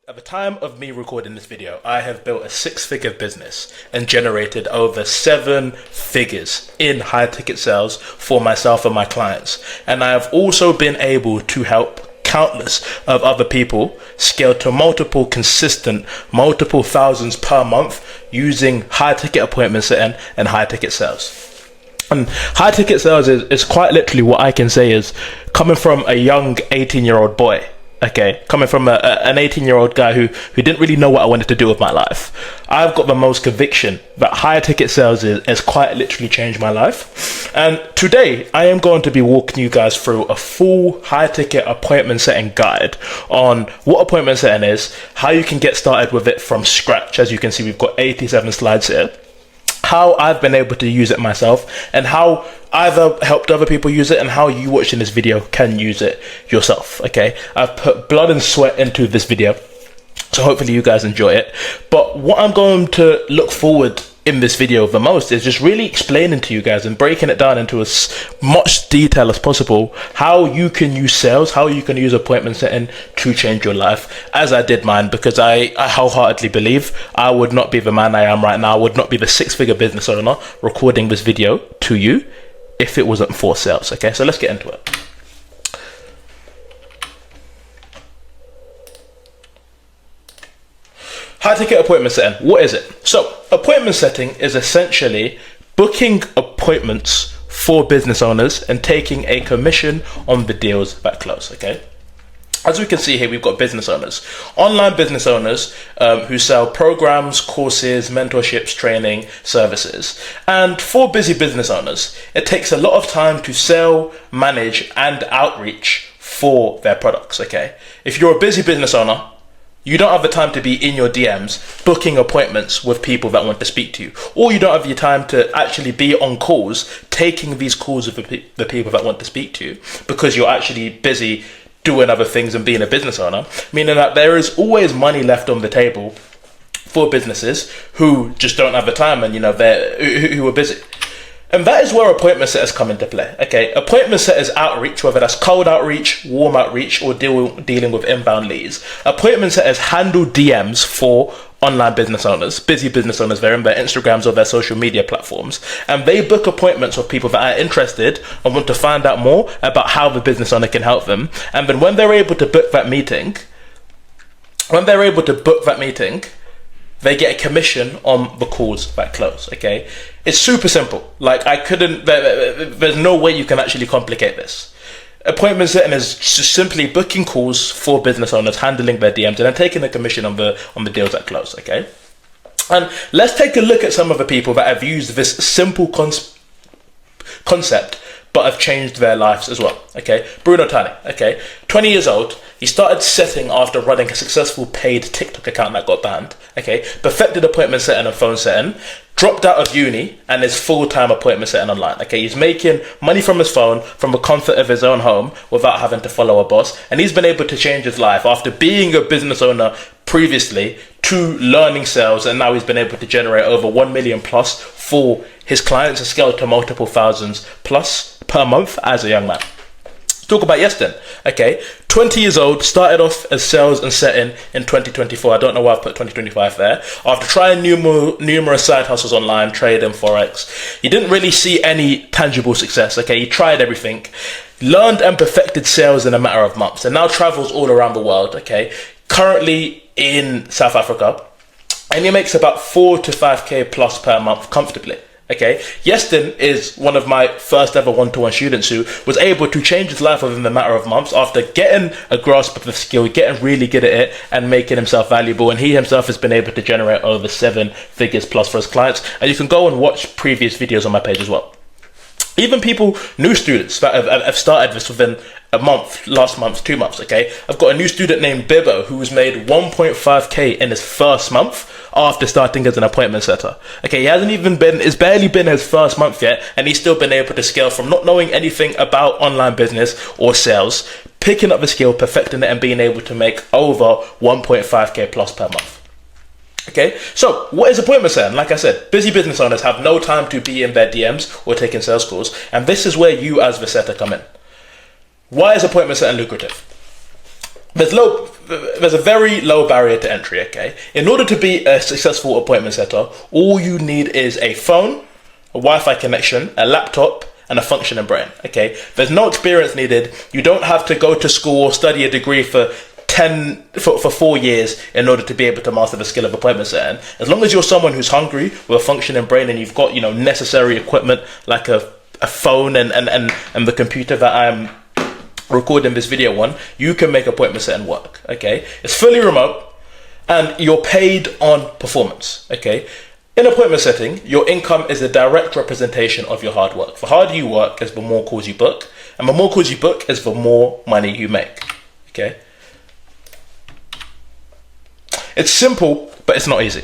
At the time of me recording this video, I have built a six-figure business and generated over 7 figures in high-ticket sales for myself and my clients. And I have also been able to help countless of other people scale to multiple thousands per month using high-ticket appointment setting and high-ticket sales. And high-ticket sales is quite literally what I can say is coming from a young 18-year-old boy. Okay, coming from an 18-year-old guy who didn't really know what I wanted to do with my life. I've got the most conviction that higher ticket sales has quite literally changed my life. And today, I am going to be walking you guys through a full high ticket appointment setting guide on what appointment setting is, how you can get started with it from scratch. As you can see, we've got 87 slides here. How I've been able to use it myself, and how I've helped other people use it, and how you watching this video can use it yourself. Okay, I've put blood and sweat into this video, so hopefully you guys enjoy it. But what I'm going to look forward in this video the most is just really explaining to you guys and breaking it down into as much detail as possible how you can use sales, how you can use appointment setting to change your life, as I did mine, because I wholeheartedly believe I would not be the man I am right now, I would not be the six-figure business owner recording this video to you if it wasn't for sales. Okay, so let's get into it. High ticket appointment setting, what is it? So appointment setting is essentially booking appointments for business owners and taking a commission on the deals that close. Okay, as we can see here, we've got business owners, online business owners who sell programs, courses, mentorships, training, services. And for busy business owners, it takes a lot of time to sell, manage, and outreach for their products. Okay, if you're a busy business owner, you don't have the time to be in your DMs booking appointments with people that want to speak to you, or you don't have the time to actually be on calls, taking these calls with the people that want to speak to you, because you're actually busy doing other things and being a business owner, meaning that there is always money left on the table for businesses who just don't have the time, and who are busy. And that is where appointment setters come into play. Okay, appointment setters outreach, whether that's cold outreach, warm outreach, or dealing with inbound leads. Appointment setters handle DMs for online business owners, busy business owners. They're in their Instagrams or their social media platforms, and they book appointments with people that are interested and want to find out more about how the business owner can help them. And then when they're able to book that meeting, they get a commission on the calls that close. Okay, it's super simple. Like, there's no way you can actually complicate this. Appointment setting is just simply booking calls for business owners, handling their DMs, and then taking a commission on the deals that close. Okay, and let's take a look at some of the people that have used this simple concept but have changed their lives as well. Okay, Bruno Tani, 20 years old. He started setting after running a successful paid TikTok account that got banned. Okay, perfected appointment setting and phone setting, dropped out of uni and is full-time appointment setting online. Okay, he's making money from his phone, from the comfort of his own home, without having to follow a boss. And he's been able to change his life after being a business owner previously to learning sales, and now he's been able to generate over 1 million plus for his clients and scale to multiple thousands plus per month as a young man. Talk about Yeston. Okay, 20 years old, started off as sales and setting in 2024. I don't know why I've put 2025 there. After trying numerous side hustles online, trading, forex, he didn't really see any tangible success. Okay, he tried everything, learned and perfected sales in a matter of months, and now travels all around the world. Okay, currently in South Africa, and he makes about 4 to 5k plus per month comfortably. Okay, Yeston is one of my first ever one-to-one students who was able to change his life within a matter of months after getting a grasp of the skill, getting really good at it, and making himself valuable. And he himself has been able to generate over 7 figures plus for his clients. And you can go and watch previous videos on my page as well. Even new students that have started this within a month, last month, 2 months. Okay, I've got a new student named Bibbo who's made 1.5k in his first month after starting as an appointment setter. Okay, it's barely been his first month yet, and he's still been able to scale from not knowing anything about online business or sales, picking up the skill, perfecting it, and being able to make over 1.5k plus per month. Okay, so what is appointment setting? Like I said, busy business owners have no time to be in their DMs or taking sales calls, and this is where you as the setter come in. Why is appointment setting lucrative? there's a very low barrier to entry, okay? In order to be a successful appointment setter, all you need is a phone, a Wi-Fi connection, a laptop, and a functioning brain, okay? There's no experience needed. You don't have to go to school or study a degree for 4 years in order to be able to master the skill of appointment setting. As long as you're someone who's hungry with a functioning brain and you've got, necessary equipment like a phone and the computer that I'm recording this video on, you can make appointment setting work, okay? It's fully remote and you're paid on performance, okay? In appointment setting, your income is a direct representation of your hard work. The harder you work is the more calls you book, and the more calls you book is the more money you make, okay? It's simple, but it's not easy.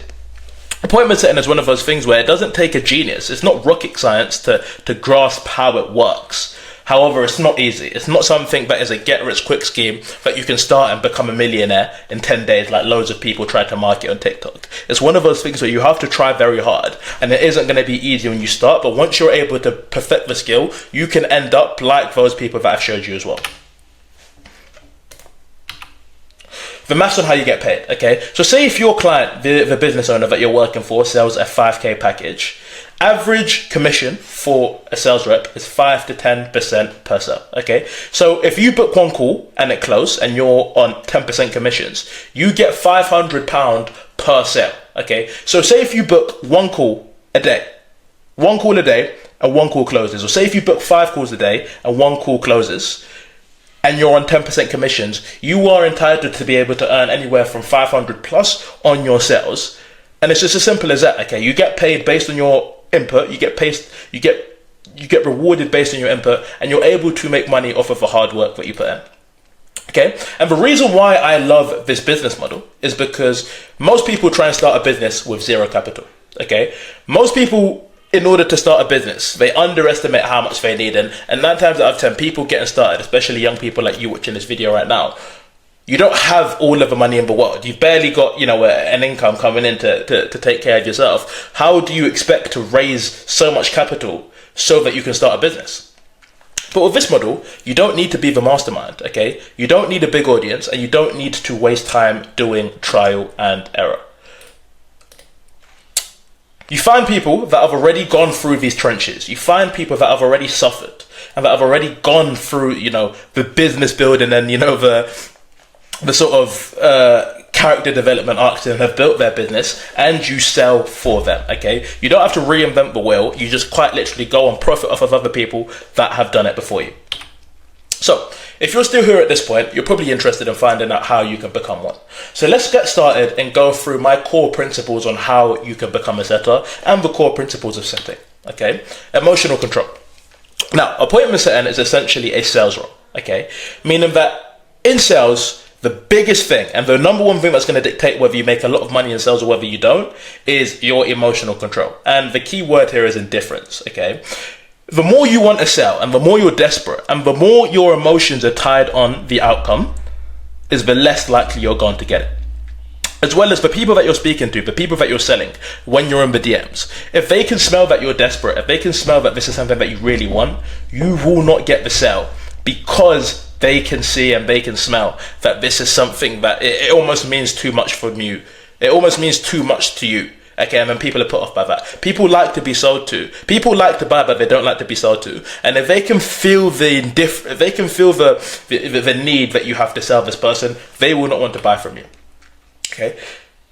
Appointment setting is one of those things where it doesn't take a genius. It's not rocket science to grasp how it works. However, it's not easy. It's not something that is a get-rich-quick scheme that you can start and become a millionaire in 10 days like loads of people try to market on TikTok. It's one of those things where you have to try very hard, and it isn't going to be easy when you start, but once you're able to perfect the skill, you can end up like those people that I've showed you as well. The maths on how you get paid, okay? So say if your client, the business owner that you're working for, sells a 5k package, average commission for a sales rep is 5 to 10% per sale, okay? So if you book one call and it closes and you're on 10% commissions, you get £500 per sale, okay? So say if you book one call a day and one call closes, or say if you book 5 calls a day and one call closes, and you're on 10% commissions, you are entitled to be able to earn anywhere from 500 plus on your sales. And it's just as simple as that, okay? You get paid based on your input, you get rewarded based on your input, and you're able to make money off of the hard work that you put in. Okay? And the reason why I love this business model is because most people try and start a business with zero capital. Okay? Most people, in order to start a business, they underestimate how much they need, and 9 times out of 10, people getting started, especially young people like you watching this video right now, you don't have all of the money in the world. You've barely got, an income coming in to take care of yourself. How do you expect to raise so much capital so that you can start a business? But with this model, you don't need to be the mastermind, okay? You don't need a big audience, and you don't need to waste time doing trial and error. You find people that have already gone through these trenches. You find people that have already suffered and that have already gone through, the business building and, the sort of character development arcs and have built their business, and you sell for them, okay? You don't have to reinvent the wheel. You just quite literally go and profit off of other people that have done it before you. So, if you're still here at this point, you're probably interested in finding out how you can become one. So let's get started and go through my core principles on how you can become a setter and the core principles of setting, okay? Emotional control. Now, appointment setting is essentially a sales role, okay? Meaning that in sales, the biggest thing and the number one thing that's going to dictate whether you make a lot of money in sales or whether you don't is your emotional control. And the key word here is indifference, okay? The more you want to sell and the more you're desperate and the more your emotions are tied on the outcome is the less likely you're going to get it. As well as the people that you're speaking to, the people that you're selling, when you're in the DMs, if they can smell that you're desperate, if they can smell that this is something that you really want, you will not get the sale because they can see and they can smell that this is something that it almost means too much from you. It almost means too much to you. Okay, and then people are put off by that. People like to be sold to. People like to buy, but they don't like to be sold to. And if they can feel the need that you have to sell this person, they will not want to buy from you. Okay.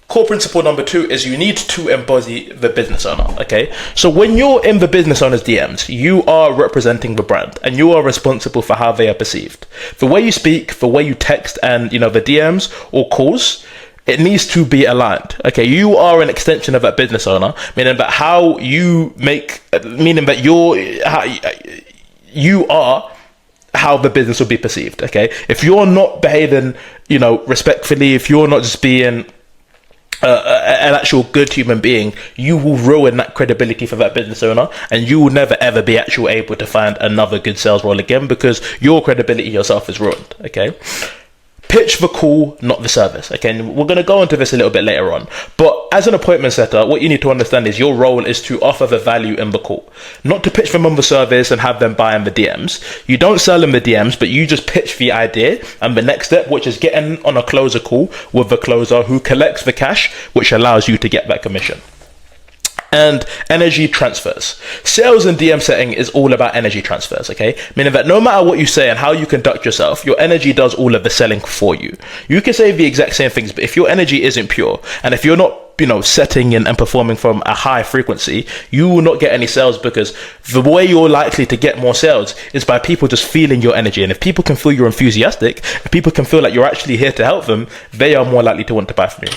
Core principle number 2 is you need to embody the business owner, okay? So when you're in the business owner's DMs, you are representing the brand and you are responsible for how they are perceived. The way you speak, the way you text and, the DMs or calls, it needs to be aligned, okay? You are an extension of that business owner, meaning that you are how the business will be perceived, okay? If you're not behaving, respectfully, if you're not just being an actual good human being, you will ruin that credibility for that business owner, and you will never ever be actually able to find another good sales role again because your credibility yourself is ruined, okay? pitch the call, not the service. Okay, and we're going to go into this a little bit later on. But as an appointment setter, what you need to understand is your role is to offer the value in the call, not to pitch them on the service and have them buy in the DMs. You don't sell them the DMs, but you just pitch the idea and the next step, which is getting on a closer call with the closer who collects the cash, which allows you to get that commission. And energy transfers. Sales and DM setting is all about energy transfers, okay? Meaning that no matter what you say and how you conduct yourself, your energy does all of the selling for you. You can say the exact same things, but if your energy isn't pure, and if you're not, setting and performing from a high frequency, you will not get any sales, because the way you're likely to get more sales is by people just feeling your energy. And if people can feel you're enthusiastic, if people can feel like you're actually here to help them, they are more likely to want to buy from you.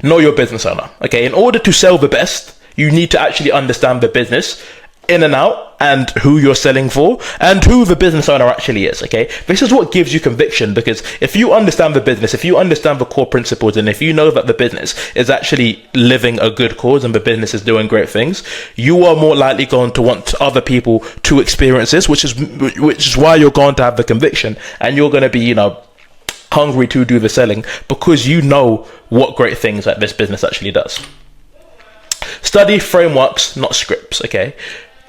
Know your business owner. Okay, in order to sell the best, you need to actually understand the business in and out, and who you're selling for, and who the business owner actually is. Okay, this is what gives you conviction, because if you understand the business, if you understand the core principles, and if you know that the business is actually living a good cause and the business is doing great things, you are more likely going to want other people to experience this, which is why you're going to have the conviction, and you're going to be, hungry to do the selling, because you know what great things that this business actually does. Study frameworks, not scripts. Okay,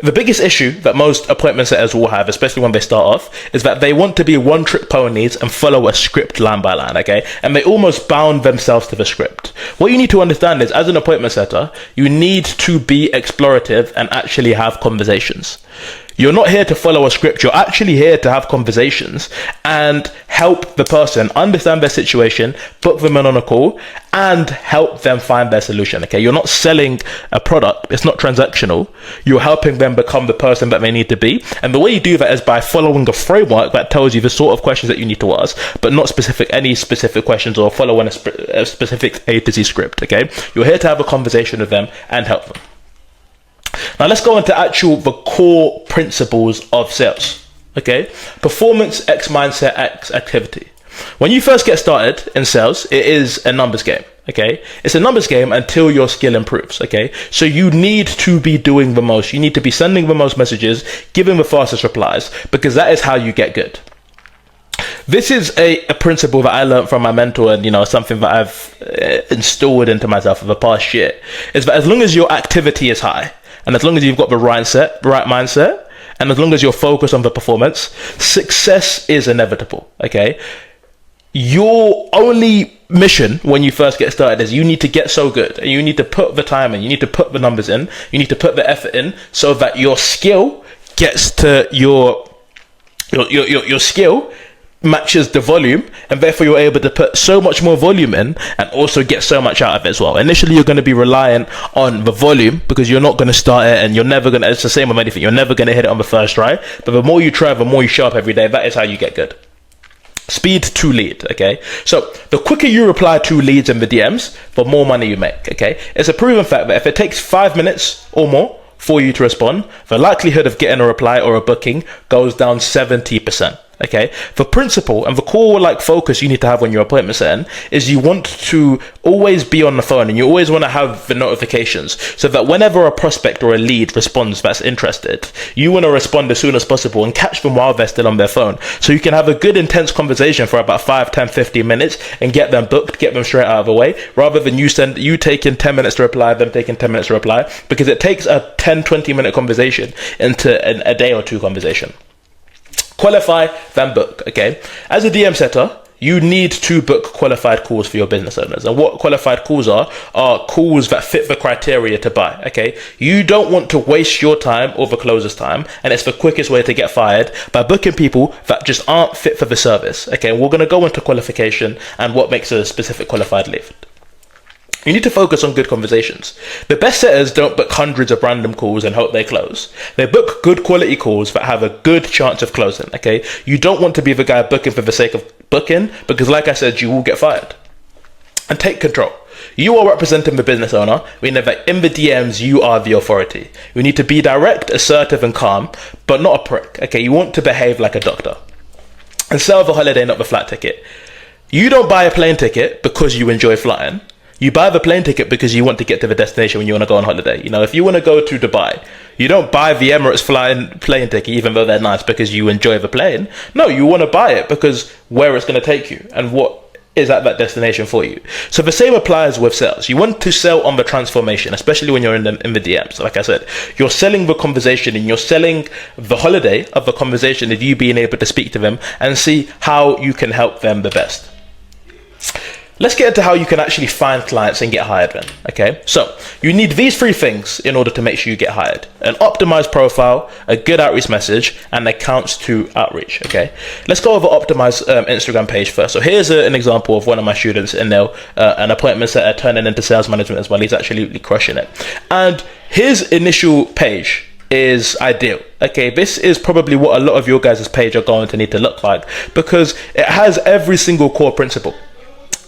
the biggest issue that most appointment setters will have, especially when they start off, is that they want to be one-trick ponies and follow a script line by line. Okay, and they almost bound themselves to the script. What you need to understand is, as an appointment setter, you need to be explorative and actually have conversations. You're not here to follow a script. You're actually here to have conversations and help the person understand their situation, book them in on a call, and help them find their solution. Okay, you're not selling a product. It's not transactional. You're helping them become the person that they need to be. And the way you do that is by following a framework that tells you the sort of questions that you need to ask, but not any specific questions, or following a specific A to Z script. Okay, you're here to have a conversation with them and help them. Now let's go into the core principles of sales. Okay, performance X mindset X activity. When you first get started in sales, it is a numbers game. Okay, it's a numbers game until your skill improves. Okay, so you need to be doing the most. You need to be sending the most messages, giving the fastest replies, because that is how you get good. This is a principle that I learned from my mentor, and something that I've installed into myself for the past year, is that as long as your activity is high, and as long as you've got the right mindset, and as long as you're focused on the performance, success is inevitable. Okay, your only mission when you first get started is you need to get so good, and you need to put the time in, you need to put the numbers in, you need to put the effort in, so that your skill gets to your skill matches the volume, and therefore you're able to put so much more volume in and also get so much out of it as well. Initially, you're going to be reliant on the volume, because you're not going to start it, and it's the same with anything. You're never going to hit it on the first try, but the more you try, the more you show up every day. That is how you get good. Speed to lead. Okay, so the quicker you reply to leads in the DMs, the more money you make. Okay, it's a proven fact that if it takes 5 minutes or more for you to respond, the likelihood of getting a reply or a booking goes down 70%. Okay, the principle and the core focus you need to have when you're appointment setting is you want to always be on the phone, and you always want to have the notifications, so that whenever a prospect or a lead responds that's interested, you want to respond as soon as possible and catch them while they're still on their phone, so you can have a good intense conversation for about 5, 10, 15 minutes and get them booked, get them straight out of the way, rather than you taking 10 minutes to reply, them taking 10 minutes to reply, because it takes a 10-20 minute conversation into a day or two conversation. Qualify, then book. Okay, as a DM setter, you need to book qualified calls for your business owners. And what qualified calls are calls that fit the criteria to buy. Okay, you don't want to waste your time or the closer's time, and it's the quickest way to get fired, by booking people that just aren't fit for the service. Okay, we're going to go into qualification and what makes a specific qualified lead. You need to focus on good conversations. The best setters don't book hundreds of random calls and hope they close. They book good quality calls that have a good chance of closing. Okay, you don't want to be the guy booking for the sake of booking, because like I said, you will get fired. And take control. You are representing the business owner, meaning that in the DMs, you are the authority. You need to be direct, assertive, and calm, but not a prick. Okay, you want to behave like a doctor. And sell the holiday, not the flight ticket. You don't buy a plane ticket because you enjoy flying. You buy the plane ticket because you want to get to the destination when you want to go on holiday. You know, if you want to go to Dubai, you don't buy the Emirates plane ticket, even though they're nice, because you enjoy the plane. No, you want to buy it because where it's going to take you and what is at that destination for you. So the same applies with sales. You want to sell on the transformation, especially when you're in the DMs. Like I said, you're selling the conversation and you're selling the holiday of the conversation of you being able to speak to them and see how you can help them the best. Let's get into how you can actually find clients and get hired then, okay? So you need these 3 things in order to make sure you get hired: an optimized profile, a good outreach message, and accounts to outreach, okay? Let's go over optimized Instagram page first. So here's an example of one of my students in there, an appointment setter turning into sales management as well. He's absolutely crushing it. And his initial page is ideal. Okay, this is probably what a lot of your guys' page are going to need to look like, because it has every single core principle.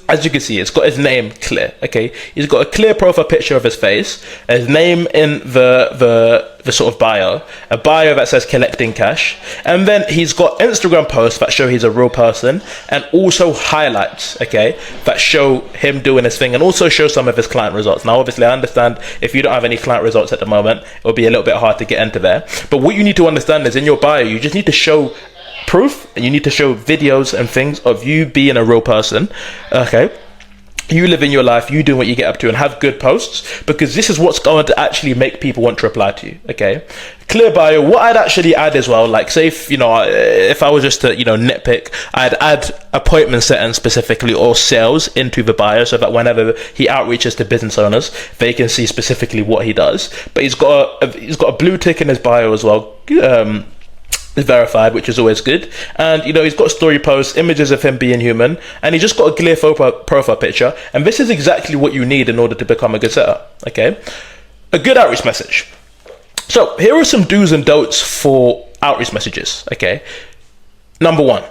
As you can see, it's got his name clear, okay? He's got a clear profile picture of his face, his name in the sort of bio, a bio that says collecting cash, and then he's got Instagram posts that show he's a real person, and also highlights, okay, that show him doing his thing, and also show some of his client results. Now, obviously, I understand if you don't have any client results at the moment, it'll be a little bit hard to get into there. But what you need to understand is in your bio, you just need to show proof, and you need to show videos and things of you being a real person, okay? You living your life, you doing what you get up to, and have good posts, because this is what's going to actually make people want to reply to you, okay? Clear bio. What I'd actually add as well, like say if I was just to, nitpick, I'd add appointment setting specifically or sales into the bio, so that whenever he outreaches to business owners, they can see specifically what he does. But he's got a blue tick in his bio as well, is verified, which is always good. And he's got story posts, images of him being human, and he's just got a clear profile picture. And this is exactly what you need in order to become a good setter, okay? A good outreach message. So here are some do's and don'ts for outreach messages, okay? Number 1,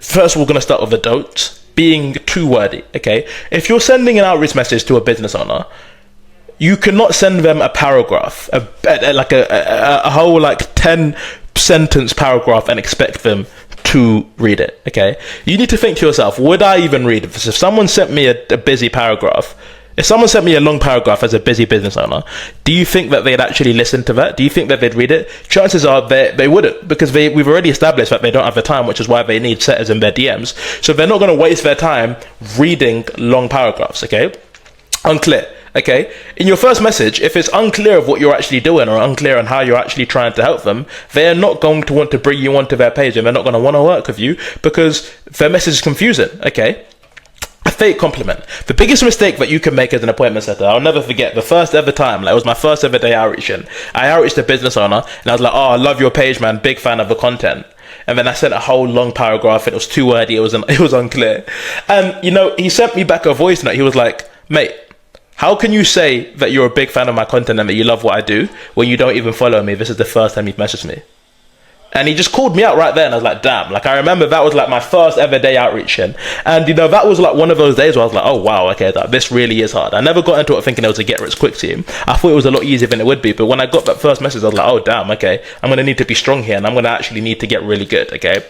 first we're going to start with the don't, being too wordy, okay? If you're sending an outreach message to a business owner, you cannot send them a paragraph, a whole 10-sentence paragraph and expect them to read it, okay? You need to think to yourself, would I even read this? If someone sent me a busy paragraph, if someone sent me a long paragraph as a busy business owner, do you think that they'd actually listen to that? Do you think that they'd read it? Chances are they wouldn't, because we've already established that they don't have the time, which is why they need setters in their DMs. So they're not going to waste their time reading long paragraphs, okay? Unclear. Okay, in your first message, if it's unclear of what you're actually doing or unclear on how you're actually trying to help them, they're not going to want to bring you onto their page, and they're not going to want to work with you because their message is confusing. Okay, a fake compliment. The biggest mistake that you can make as an appointment setter, I'll never forget the first ever time, it was my first ever day outreaching. I outreached a business owner and I was like, oh, I love your page, man, big fan of the content. And then I sent a whole long paragraph and it was too wordy, it was unclear. And he sent me back a voice note. He was like, mate, how can you say that you're a big fan of my content and that you love what I do when you don't even follow me? This is the first time you've messaged me. And he just called me out right there, and I was like, damn. I remember that was my first ever day outreaching. And that was one of those days where I was like, oh wow, okay, this really is hard. I never got into it thinking it was a get rich quick scheme. I thought it was a lot easier than it would be. But when I got that first message, I was like, oh damn, okay, I'm going to need to be strong here, and I'm going to actually need to get really good, okay?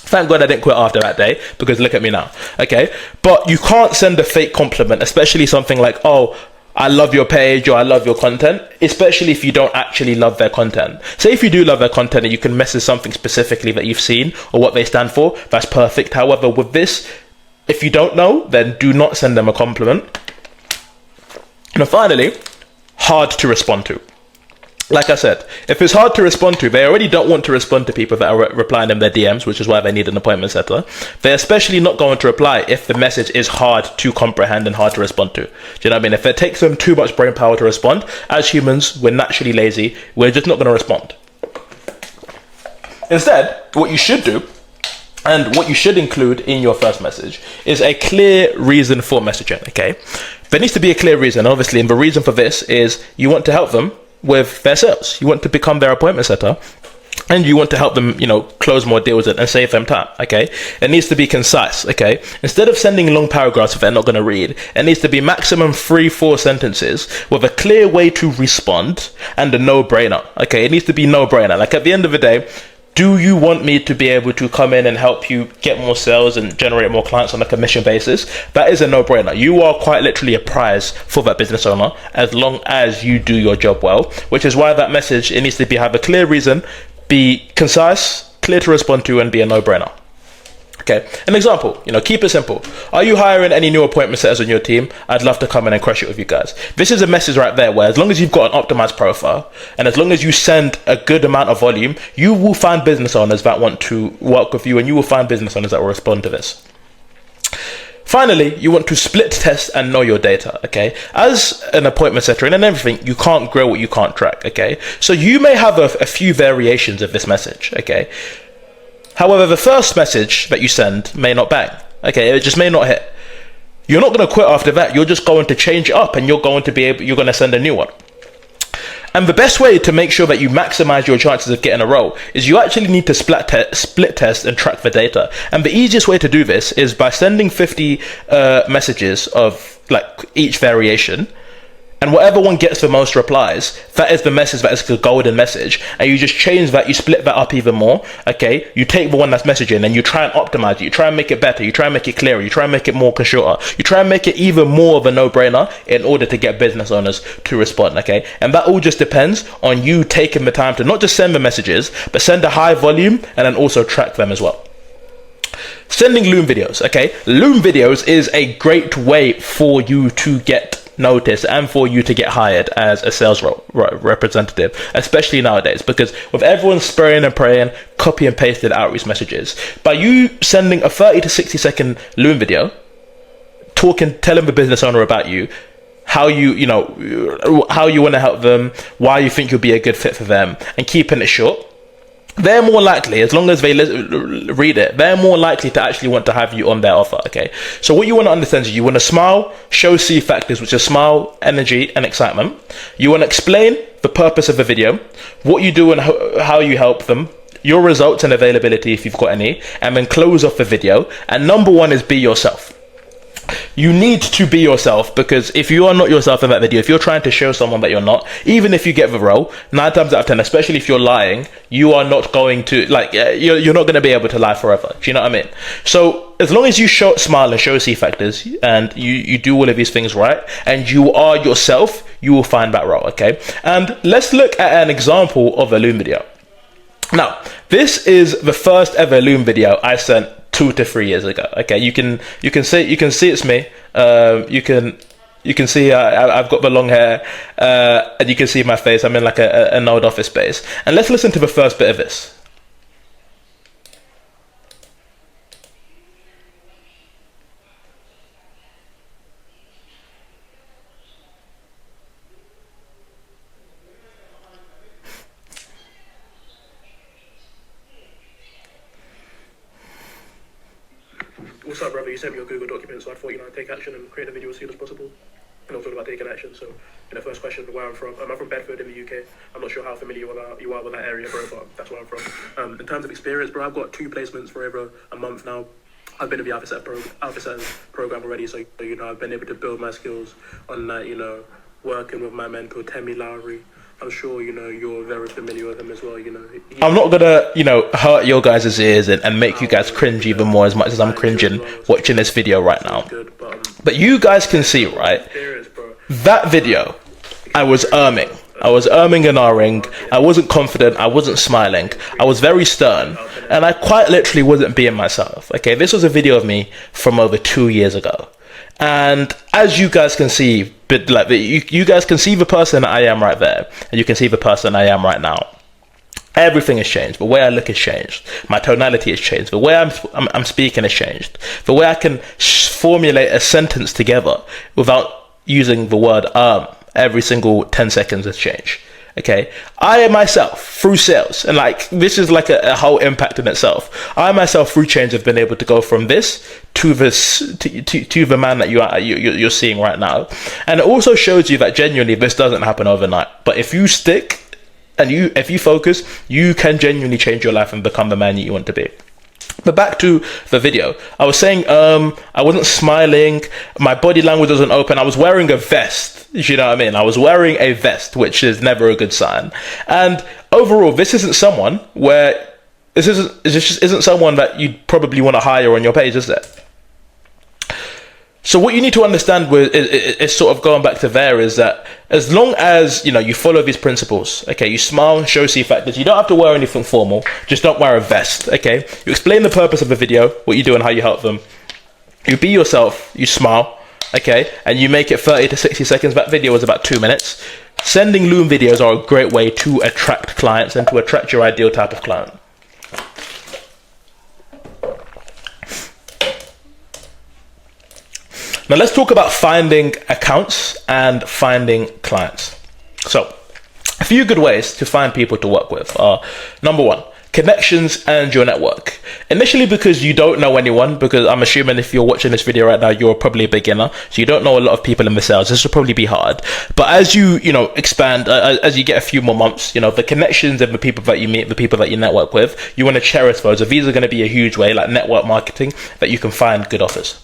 Thank God I didn't quit after that day, because look at me now, okay? But you can't send a fake compliment, especially something like, oh, I love your page or I love your content, especially if you don't actually love their content. Say if you do love their content and you can message something specifically that you've seen or what they stand for, that's perfect. However, with this, if you don't know, then do not send them a compliment. And finally, hard to respond to. Like I said, if it's hard to respond to, they already don't want to respond to people that are replying in their DMs, which is why they need an appointment setter. They're especially not going to reply if the message is hard to comprehend and hard to respond to. Do you know what I mean? If it takes them too much brain power to respond, as humans, we're naturally lazy. We're just not going to respond. Instead, what you should do, and what you should include in your first message, is a clear reason for messaging, okay? There needs to be a clear reason, obviously, and the reason for this is you want to help them with their sales. You want to become their appointment setter, and you want to help them, close more deals and save them time, okay? It needs to be concise, okay? Instead of sending long paragraphs if they're not going to read, it needs to be maximum 3-4 sentences with a clear way to respond and a no-brainer, okay? It needs to be no-brainer. At the end of the day, Do you want me to be able to come in and help you get more sales and generate more clients on a commission basis? That is a no-brainer. You are quite literally a prize for that business owner as long as you do your job well, which is why that message, it needs to have a clear reason, be concise, clear to respond to, and be a no-brainer. Okay, an example, keep it simple. Are you hiring any new appointment setters on your team? I'd love to come in and crush it with you guys. This is a message right there where as long as you've got an optimized profile and as long as you send a good amount of volume, you will find business owners that want to work with you, and you will find business owners that will respond to this. Finally, you want to split test and know your data, okay? As an appointment setter and everything, you can't grow what you can't track, okay? So you may have a few variations of this message, okay? However, the first message that you send may not bang. Okay, it just may not hit. You're not going to quit after that. You're just going to change it up, and you're going to send a new one. And the best way to make sure that you maximize your chances of getting a role is you actually need to split test and track the data. And the easiest way to do this is by sending 50 messages of each variation. And whatever one gets the most replies, that is the message that is the golden message. And you just change that, you split that up even more, okay? You take the one that's messaging and you try and optimize it. You try and make it better. You try and make it clearer. You try and make it more shorter. You try and make it even more of a no-brainer in order to get business owners to respond, okay? And that all just depends on you taking the time to not just send the messages, but send a high volume and then also track them as well. Sending Loom videos, okay? Loom videos is a great way for you to get notice and for you to get hired as a sales representative, especially nowadays, because with everyone spraying and praying copy and pasted outreach messages, by you sending a 30 to 60 second Loom video telling the business owner about you, how you want to help them, why you think you'll be a good fit for them, and keeping it short, they're more likely, as long as they read it, they're more likely to actually want to have you on their offer, okay? So what you want to understand is you want to smile, show C factors, which are smile, energy, and excitement. You want to explain the purpose of the video, what you do and how you help them, your results and availability if you've got any, and then close off the video. And number one is be yourself. You need to be yourself, because if you are not yourself in that video, if you're trying to show someone that you're not, even if you get the role, 9 times out of 10, especially if you're lying, you are not going to, you're not going to be able to lie forever. Do you know what I mean? So as long as you smile and show C factors, and you do all of these things right, and you are yourself, you will find that role, okay? And let's look at an example of a Loom video. Now, this is the first ever Loom video I sent 2 to 3 years ago. Okay, you can see it's me. You can see I've got the long hair, and you can see my face. I'm in an old office space. And let's listen to the first bit of this. What's up, brother? You sent me your Google document, so I thought, take action and create a video as soon as possible. And also about taking action. So, first question, where I'm from. I'm from Bedford in the UK. I'm not sure how familiar you are with that area, bro, but that's where I'm from. In terms of experience, bro, I've got 2 placements for over a month now. I've been in the Alpha Set program already, so I've been able to build my skills on that. Working with my mentor Temi Lowry. I'm sure you're very familiar with him as well. I'm not gonna hurt your guys' ears and make you guys cringe even more as much as I'm cringing watching this video right now. But you guys can see, right? That video, I was erming. I was erming and ahhing. I wasn't confident. I wasn't smiling. I was very stern, and I quite literally wasn't being myself. Okay, this was a video of me from over 2 years ago. And as you guys can see, you guys can see the person I am right there, and you can see the person I am right now. Everything has changed. The way I look has changed. My tonality has changed. The way I'm speaking has changed. The way I can formulate a sentence together without using the word every single 10 seconds has changed. Okay, I myself through sales, and this is a whole impact in itself. I myself through change have been able to go from this to the man that you're seeing right now, and it also shows you that genuinely this doesn't happen overnight. But if you stick and if you focus, you can genuinely change your life and become the man you want to be. But back to the video, I was saying I wasn't smiling, my body language wasn't open, I was wearing a vest, you know what I mean? I was wearing a vest, which is never a good sign. And overall, this isn't someone where this just isn't someone that you'd probably want to hire on your page, is it? So what you need to understand is sort of going back to there is that as long as you follow these principles, okay, you smile, show C factors, you don't have to wear anything formal, just don't wear a vest, okay? You explain the purpose of the video, what you do and how you help them. You be yourself, you smile, okay, and you make it 30 to 60 seconds. That video is about 2 minutes. Sending Loom videos are a great way to attract clients and to attract your ideal type of client. Now let's talk about finding accounts and finding clients. So, a few good ways to find people to work with are, number one, connections and your network. Initially, because you don't know anyone, because I'm assuming if you're watching this video right now, you're probably a beginner, so you don't know a lot of people in the sales. This will probably be hard. But as you expand, as you get a few more months, the connections and the people that you meet, the people that you network with, you want to cherish those. So these are going to be a huge way, like network marketing, that you can find good offers.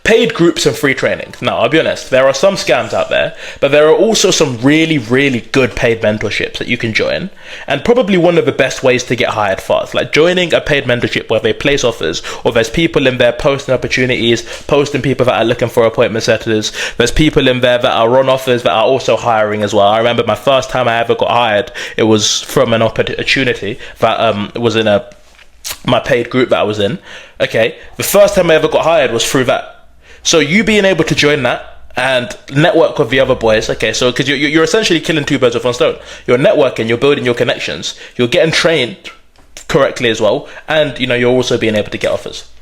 Paid groups and free training. Now, I'll be honest, there are some scams out there, but there are also some really, really good paid mentorships that you can join. And probably one of the best ways to get hired fast, like joining a paid mentorship where they place offers, or there's people in there posting opportunities, posting people that are looking for appointment setters. There's people in there that are on offers that are also hiring as well. I remember my first time I ever got hired, it was from an opportunity that was in my paid group that I was in. Okay, the first time I ever got hired was through that. So you being able to join that and network with the other boys, okay, so because you're essentially killing two birds with one stone. You're networking, you're building your connections, you're getting trained correctly as well, and you're also being able to get offers.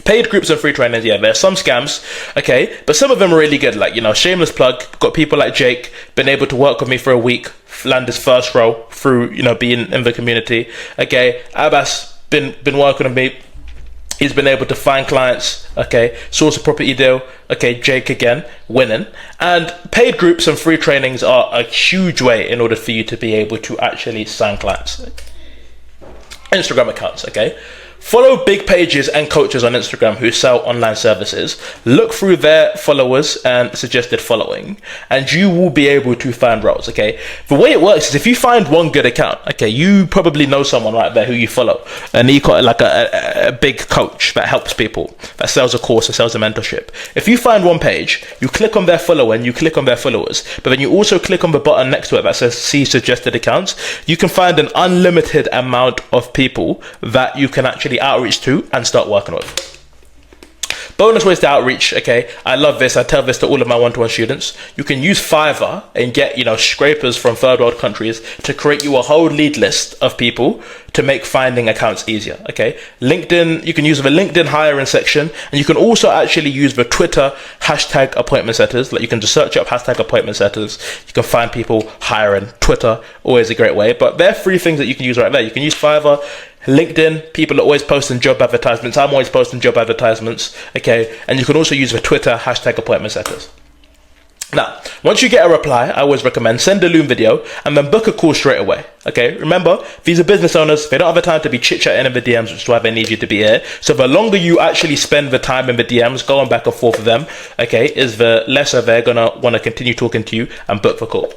Paid groups and free trainings, yeah, there's some scams, okay, but some of them are really good. Like, shameless plug, got people like Jake, been able to work with me for a week, land his first role through, being in the community. Okay, Abbas been working with me. He's been able to find clients, okay, source a property deal, okay, Jake again, winning. And paid groups and free trainings are a huge way in order for you to be able to actually sign clients. Instagram accounts, okay. Follow big pages and coaches on Instagram who sell online services. Look through their followers and suggested following, and you will be able to find roles, okay? The way it works is if you find one good account, okay, you probably know someone right there who you follow, and he got like a big coach that helps people, that sells a course or sells a mentorship. If you find one page, you click on their follower and you click on their followers, but then you also click on the button next to it that says see suggested accounts. You can find an unlimited amount of people that you can actually outreach to and start working with. Bonus ways to outreach, okay? I love this. I tell this to all of my one-to-one students. You can use Fiverr and get, scrapers from third world countries to create you a whole lead list of people to make finding accounts easier, okay? LinkedIn, you can use the LinkedIn hiring section, and you can also actually use the Twitter hashtag appointment setters. Like, you can just search up hashtag appointment setters. You can find people hiring. Twitter, always a great way. But there are 3 things that you can use right there. You can use Fiverr, LinkedIn, people are always posting job advertisements. I'm always posting job advertisements, okay? And you can also use the Twitter hashtag appointment setters. Now, once you get a reply, I always recommend send a Loom video and then book a call straight away, okay? Remember, these are business owners. They don't have the time to be chit-chatting in the DMs, which is why they need you to be here. So the longer you actually spend the time in the DMs, going back and forth with them, okay, is the lesser they're going to want to continue talking to you and book the call.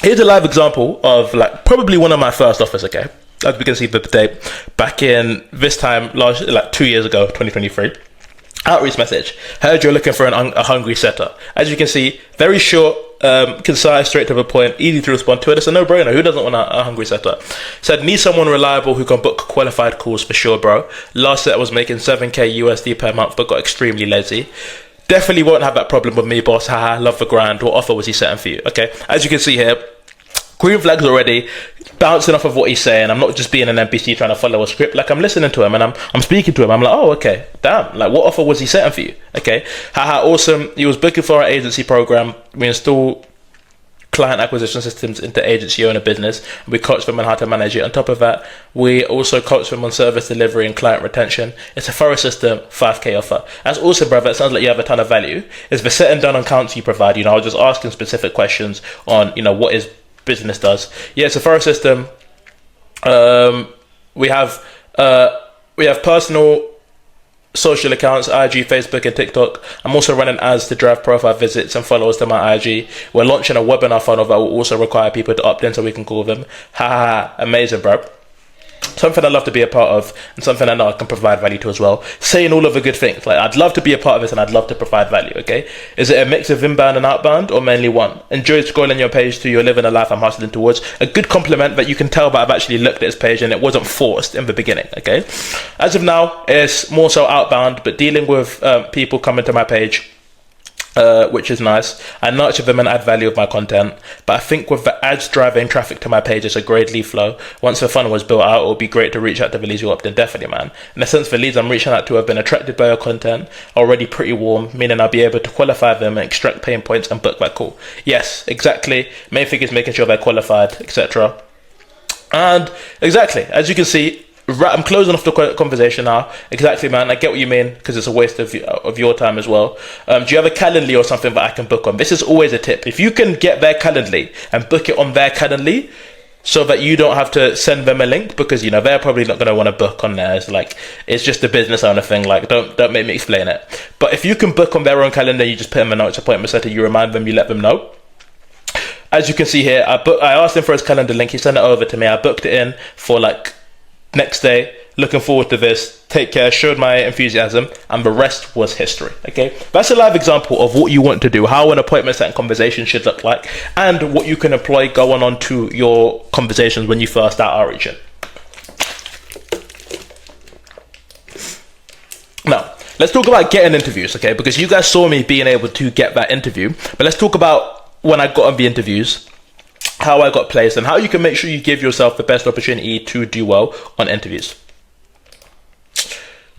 Here's a live example of probably one of my first offers, okay? As we can see the date, back in this time, 2 years ago, 2023. Outreach message. Heard you're looking for a hungry setter. As you can see, very short, concise, straight to the point, easy to respond to it. It's a no-brainer. Who doesn't want a hungry setter? Said, need someone reliable who can book qualified calls for sure, bro. Last set was making 7k USD per month, but got extremely lazy. Definitely won't have that problem with me, boss. Haha, love the grind. What offer was he setting for you? Okay, as you can see here, green flags already, bouncing off of what he's saying. I'm not just being an NPC trying to follow a script. I'm listening to him and I'm speaking to him. I'm like, oh, okay, damn. What offer was he setting for you? Okay, haha, awesome. He was booking for our agency program. We install client acquisition systems into agency owner business. We coach them on how to manage it. On top of that, we also coach them on service delivery and client retention. It's a thorough system, 5k offer. That's awesome, brother. It sounds like you have a ton of value. It's the set and done accounts you provide. I was just asking specific questions on, what his business does. Yeah, it's a thorough system. We have personal social accounts, IG, Facebook, and TikTok. I'm also running ads to drive profile visits and followers to my IG. We're launching a webinar funnel that will also require people to opt in so we can call them. Ha ha ha, amazing, bro. Something I love to be a part of, and something I know I can provide value to as well. Saying all of the good things. Like, I'd love to be a part of this and I'd love to provide value, okay? Is it a mix of inbound and outbound, or mainly one? Enjoy scrolling your page to you're living a life I'm hustling towards. A good compliment that you can tell that I've actually looked at this page and it wasn't forced in the beginning, okay? As of now, it's more so outbound, but dealing with people coming to my page, which is nice. I nurture them and add value of my content, but I think with the ads driving traffic to my page, it's a great lead flow. Once the funnel was built out, it would be great to reach out to the leads who opt in. Definitely, man. In a sense, the leads I'm reaching out to have been attracted by your content, already pretty warm, meaning I'll be able to qualify them and extract pain points and book that call. Yes, exactly. Main thing is making sure they're qualified, etc. And exactly, as you can see, right, I'm closing off the conversation now. Exactly, man. I get what you mean, because it's a waste of your time as well. Do you have a Calendly or something that I can book on? This is always a tip. If you can get their Calendly and book it on their Calendly, so that you don't have to send them a link, because, you know, they're probably not going to want to book on theirs. Like, it's just a business owner thing. Like, don't make me explain it. But if you can book on their own calendar, you just put them a notes appointment setter, you remind them, you let them know. As you can see here, I asked him for his calendar link. He sent it over to me. I booked it in for like next day. Looking forward to this. Take care. Showed my enthusiasm, and the rest was history. Okay, that's a live example of what you want to do, how an appointment setting conversation should look like, and what you can employ going on to your conversations when you first start outreaching. Now, let's talk about getting interviews, okay? Because you guys saw me being able to get that interview, but let's talk about when I got on the interviews, how I got placed, and how you can make sure you give yourself the best opportunity to do well on interviews.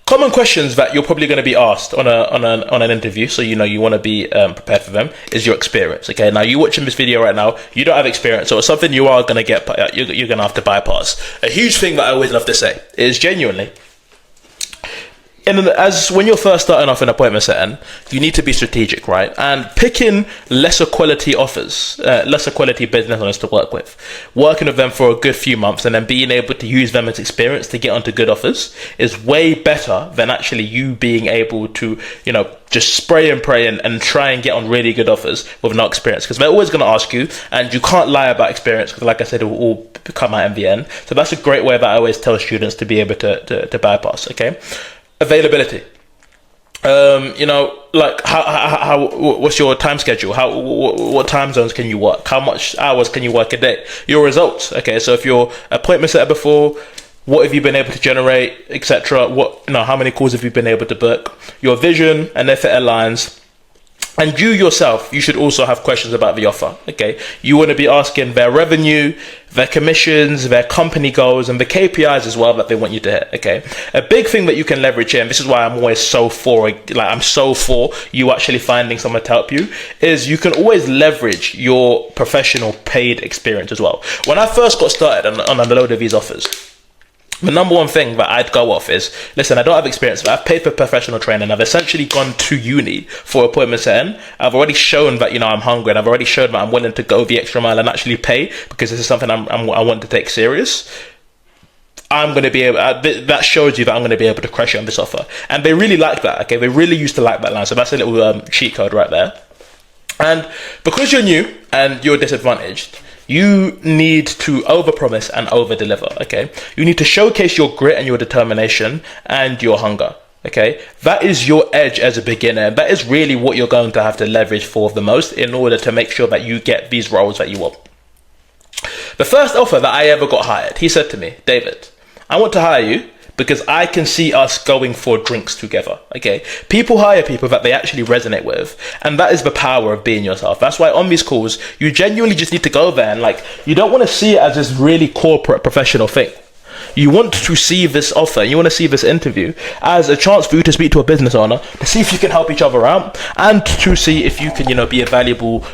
Common questions that you're probably going to be asked on an interview, so you know you want to be prepared for them, is your experience. Okay, now you watching this video right now, you don't have experience, so it's something you are going to get, you're going to have to bypass. A huge thing that I always love to say is genuinely, as when you're first starting off an appointment setting, you need to be strategic, right? And picking lesser quality offers, lesser quality business owners to work with, working with them for a good few months, and then being able to use them as experience to get onto good offers is way better than actually you being able to, you know, just spray and pray and try and get on really good offers with no experience, because they're always going to ask you, and you can't lie about experience, because like I said, it will all come out in the end. So that's a great way that I always tell students to be able to bypass. Okay. Availability. You know, like how what's your time schedule? What time zones can you work? How much hours can you work a day? Your results. Okay, so if you're appointment setter before, what have you been able to generate, etc. How many calls have you been able to book? Your vision, and if it aligns. And you yourself, you should also have questions about the offer, okay? You want to be asking their revenue, their commissions, their company goals, and the KPIs as well that they want you to hit, okay? A big thing that you can leverage here, and this is why I'm always so for you actually finding someone to help you, is you can always leverage your professional paid experience as well. When I first got started on a load of these offers, the number one thing that I'd go off is, listen, I don't have experience, but I've paid for professional training. I've essentially gone to uni for appointment setting. I've already shown that, you know, I'm hungry, and I've already shown that I'm willing to go the extra mile and actually pay, because this is something I want to take serious. I'm going to be able, that shows you that I'm going to be able to crush you on this offer. And they really like that, okay? They really used to like that line. So that's a little cheat code right there. And because you're new and you're disadvantaged, you need to overpromise and overdeliver, okay? You need to showcase your grit and your determination and your hunger, okay? That is your edge as a beginner. That is really what you're going to have to leverage for the most in order to make sure that you get these roles that you want. The first offer that I ever got hired, he said to me, David, I want to hire you because I can see us going for drinks together, okay? People hire people that they actually resonate with, and that is the power of being yourself. That's why on these calls, you genuinely just need to go there, and like, you don't want to see it as this really corporate professional thing. You want to see this offer, you want to see this interview as a chance for you to speak to a business owner, to see if you can help each other out, and to see if you can, you know, be a valuable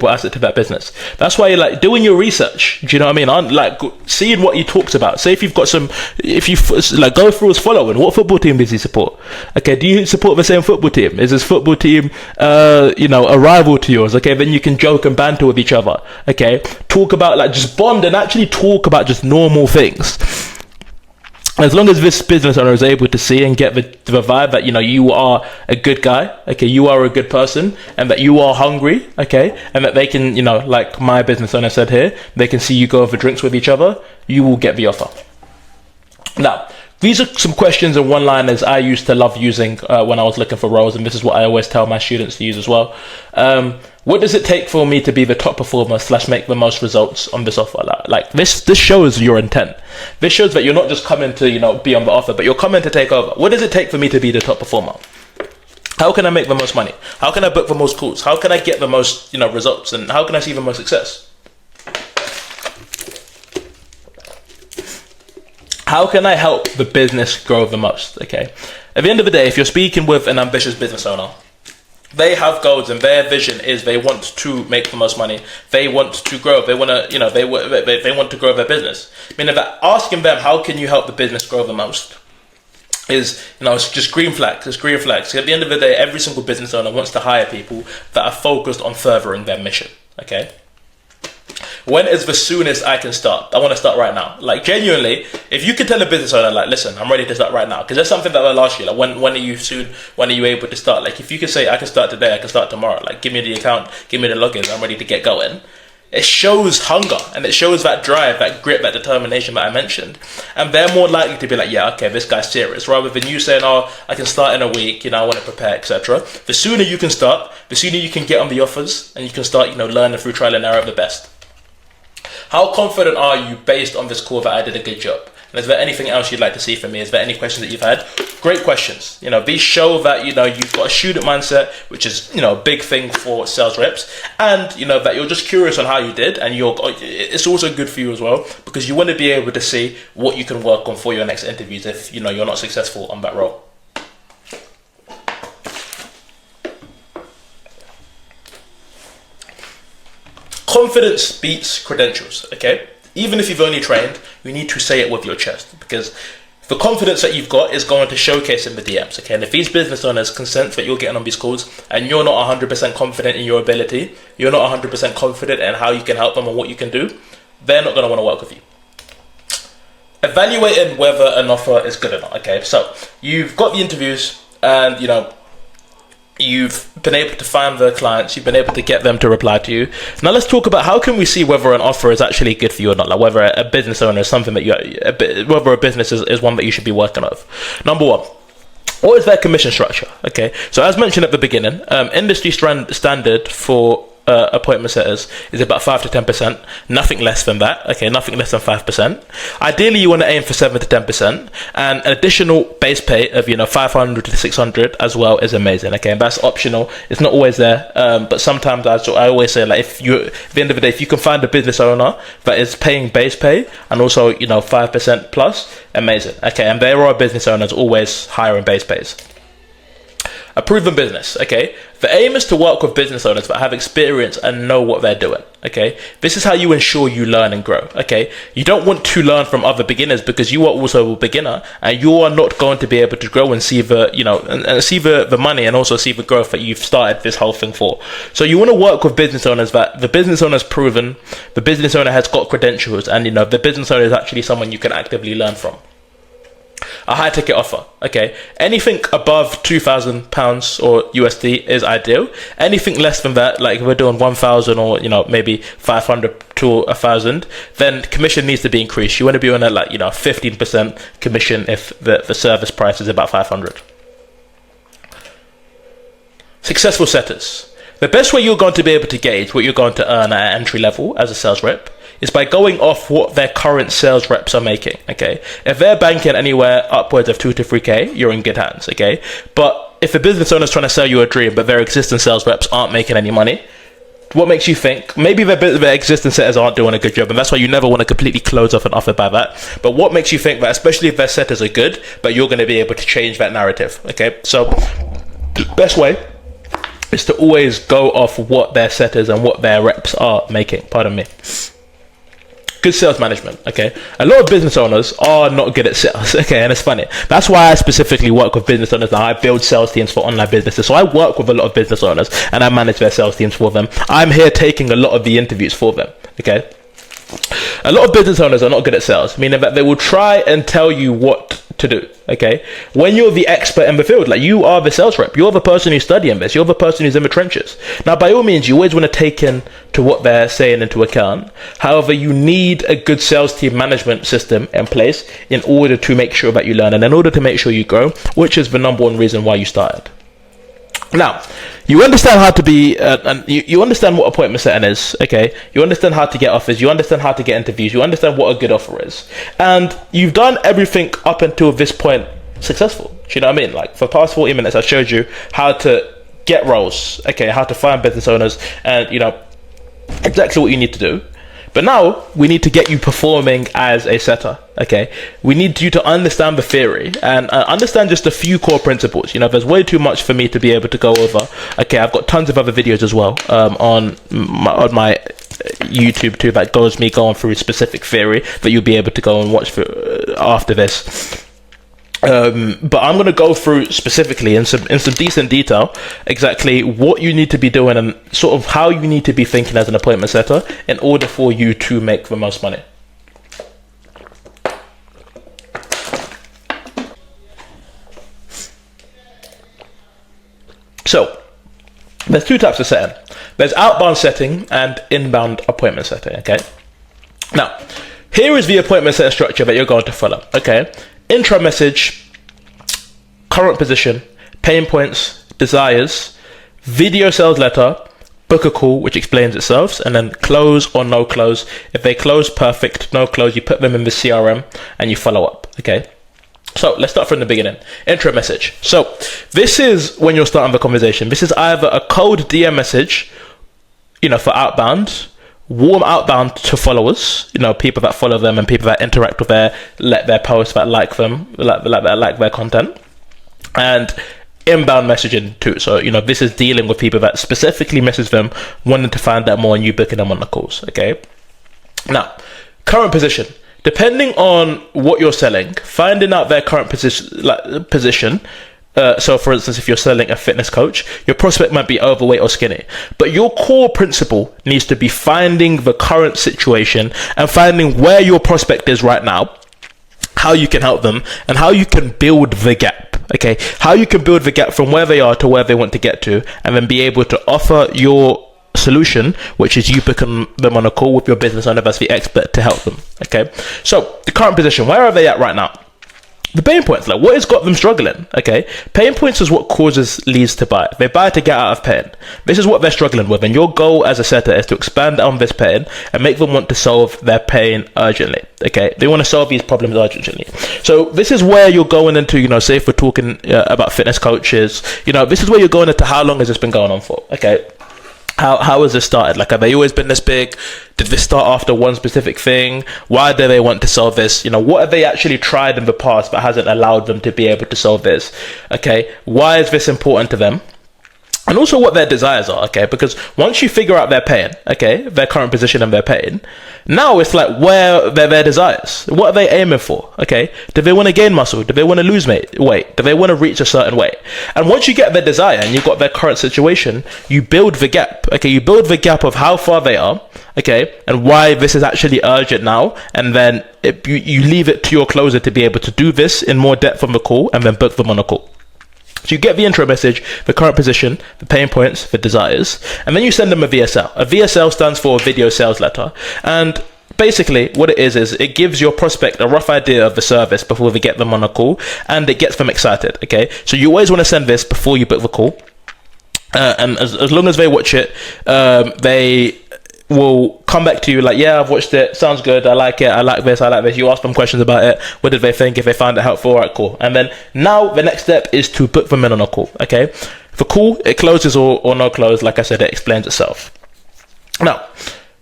asset to that business. That's why you're like doing your research. Do you know what I mean? I'm like seeing what he talks about. Say if you've got if you like go through his following, what football team does he support? Okay, do you support the same football team? Is his football team, you know, a rival to yours? Okay, then you can joke and banter with each other. Okay, talk about like just bond and actually talk about just normal things. As long as this business owner is able to see and get the vibe that, you know, you are a good guy, okay, you are a good person, and that you are hungry, okay, and that they can, you know, like my business owner said here, they can see you go for drinks with each other, you will get the offer. Now, these are some questions and one-liners I used to love using when I was looking for roles, and this is what I always tell my students to use as well. What does it take for me to be the top performer / make the most results on this offer? Like this shows your intent. This shows that you're not just coming to, you know, be on the offer, but you're coming to take over. What does it take for me to be the top performer? How can I make the most money? How can I book the most calls? How can I get the most, you know, results? And how can I see the most success? How can I help the business grow the most? Okay. At the end of the day, if you're speaking with an ambitious business owner, they have goals and their vision is they want to make the most money. They want to grow. They want to, you know, they want to grow their business. Meaning that asking them, how can you help the business grow the most? Is, you know, it's just green flags. It's green flags. At the end of the day, every single business owner wants to hire people that are focused on furthering their mission. Okay. When is the soonest I can start? I want to start right now. Like, genuinely, if you could tell a business owner, like, listen, I'm ready to start right now. Because there's something that I'll ask you, like, when are you soon? When are you able to start? Like, if you could say, I can start today, I can start tomorrow. Like, give me the account, give me the logins, I'm ready to get going. It shows hunger, and it shows that drive, that grit, that determination that I mentioned. And they're more likely to be like, yeah, okay, this guy's serious. Rather than you saying, oh, I can start in a week, you know, I want to prepare, etc. The sooner you can start, the sooner you can get on the offers, and you can start, you know, learning through trial and error of the best. How confident are you based on this call that I did a good job? And is there anything else you'd like to see from me? Is there any questions that you've had? Great questions. You know, these show that, you know, you've got a student mindset, which is, you know, a big thing for sales reps. And, you know, that you're just curious on how you did. And it's also good for you as well, because you want to be able to see what you can work on for your next interviews if, you know, you're not successful on that role. Confidence beats credentials, okay? Even if you've only trained, you need to say it with your chest, because the confidence that you've got is going to showcase in the DMs, okay? And if these business owners can sense that you're getting on these calls and you're not 100% confident in your ability, you're not 100% confident in how you can help them and what you can do, they're not going to want to work with you. Evaluating whether an offer is good or not, okay? So you've got the interviews and, you know, you've been able to find the clients, you've been able to get them to reply to you. Now let's talk about how can we see whether an offer is actually good for you or not, like whether a business owner is something that whether a business is one that you should be working with. Number one, what is their commission structure? Okay, so as mentioned at the beginning, industry standard for appointment setters is about 5 to 10%, nothing less than that. Okay, nothing less than 5%. Ideally, you want to aim for 7 to 10%, and an additional base pay of, you know, 500 to 600 as well is amazing. Okay, and that's optional. It's not always there, but sometimes I always say, like, if you, at the end of the day, if you can find a business owner that is paying base pay and also, you know, 5% plus, amazing. Okay, and there are business owners always hiring base pays. A proven business, okay? The aim is to work with business owners that have experience and know what they're doing, okay? This is how you ensure you learn and grow, okay? You don't want to learn from other beginners because you are also a beginner and you are not going to be able to grow and see the, you know, and see the money and also see the growth that you've started this whole thing for. So you want to work with business owners that the business owner is proven, the business owner has got credentials, and, you know, the business owner is actually someone you can actively learn from. A high ticket offer, okay? Anything above £2,000 or USD is ideal. Anything less than that, like if we're doing 1,000 or, you know, maybe 500 to 1,000, then commission needs to be increased. You want to be on a, like, you know, 15% commission if the service price is about 500. Successful setters. The best way you're going to be able to gauge what you're going to earn at entry level as a sales rep is by going off what their current sales reps are making, okay? If they're banking anywhere upwards of 2 to 3K, you're in good hands, okay? But if a business owner is trying to sell you a dream, but their existing sales reps aren't making any money, what makes you think maybe their existing setters aren't doing a good job, and that's why you never want to completely close off an offer by that. But what makes you think that, especially if their setters are good, but you're going to be able to change that narrative, okay? So the best way is to always go off what their setters and what their reps are making, pardon me. Good sales management, okay? A lot of business owners are not good at sales, okay? And it's funny. That's why I specifically work with business owners now. I build sales teams for online businesses. So I work with a lot of business owners and I manage their sales teams for them. I'm here taking a lot of the interviews for them, okay? a lot of business owners are not good at sales, meaning that they will try and tell you what to do. Okay, when you're the expert in the field, like you are the sales rep, you're the person who's studying this, you're the person who's in the trenches. Now, by all means, you always want to take in to what they're saying into account. However, you need a good sales team management system in place in order to make sure that you learn and in order to make sure you grow, which is the number one reason why you started. Now, you understand how to be, and you understand what appointment setting is, okay? You understand how to get offers, you understand how to get interviews, you understand what a good offer is. And you've done everything up until this point successful. Do you know what I mean? Like, for the past 40 minutes, I showed you how to get roles, okay? How to find business owners and, you know, exactly what you need to do. But now we need to get you performing as a setter, okay? We need you to understand the theory and understand just a few core principles. You know, there's way too much for me to be able to go over. Okay, I've got tons of other videos as well on my YouTube too that goes me going through specific theory that you'll be able to go and watch for, after this. But I'm going to go through specifically in some decent detail exactly what you need to be doing and sort of how you need to be thinking as an appointment setter in order for you to make the most money. So there's two types of setting. There's outbound setting and inbound appointment setting. Okay. Now, here is the appointment setting structure that you're going to follow. Okay. Intro message, current position, pain points, desires, video sales letter, book a call, which explains itself, and then close or no close. If they close, perfect. No close, you put them in the CRM and you follow up. Okay. So let's start from the beginning. Intro message. So this is when you're starting the conversation. This is either a cold DM message, you know, for outbound, warm outbound to followers, you know, people that follow them and people that interact with their posts, that like them, like their content, and inbound messaging too. So, you know, this is dealing with people that specifically message them, wanting to find out more and you booking them on the calls. Okay. Now, current position. Depending on what you're selling, finding out their current position. So for instance, if you're selling a fitness coach, your prospect might be overweight or skinny, but your core principle needs to be finding the current situation and finding where your prospect is right now, how you can help them, and how you can build the gap. Okay, how you can build the gap from where they are to where they want to get to, and then be able to offer your solution, which is you picking them on a call with your business owner that's the expert to help them. Okay, so the current position, where are they at right now? The pain points, like what has got them struggling? Okay, pain points is what causes leads to buy. They buy to get out of pain. This is what they're struggling with, and your goal as a setter is to expand on this pain and make them want to solve their pain urgently. Okay, they want to solve these problems urgently. So this is where you're going into, you know, say if we're talking about fitness coaches, you know, this is where you're going into how long has this been going on for? Okay. How has this started? Like, have they always been this big? Did this start after one specific thing? Why do they want to solve this? You know, what have they actually tried in the past but hasn't allowed them to be able to solve this? Okay, why is this important to them? And also what their desires are, okay? Because once you figure out their pain, okay, their current position and their pain, now it's like where their desires. What are they aiming for, okay? Do they want to gain muscle? Do they want to lose weight? Do they want to reach a certain weight? And once you get their desire and you've got their current situation, you build the gap, okay? You build the gap of how far they are, okay? And why this is actually urgent now. And then you leave it to your closer to be able to do this in more depth on the call and then book them on a call. So you get the intro message, the current position, the pain points, the desires, and then you send them a VSL. A VSL stands for video sales letter. And basically what it is it gives your prospect a rough idea of the service before they get them on a call, and it gets them excited, okay? So you always want to send this before you book the call. And as long as they watch it, they will come back to you like, yeah, I've watched it, sounds good, I like it, I like this. You ask them questions about it, what did they think, if they found it helpful, alright, cool. And then now the next step is to book them in on a call, okay? For call, it closes or no close, like I said, it explains itself. Now,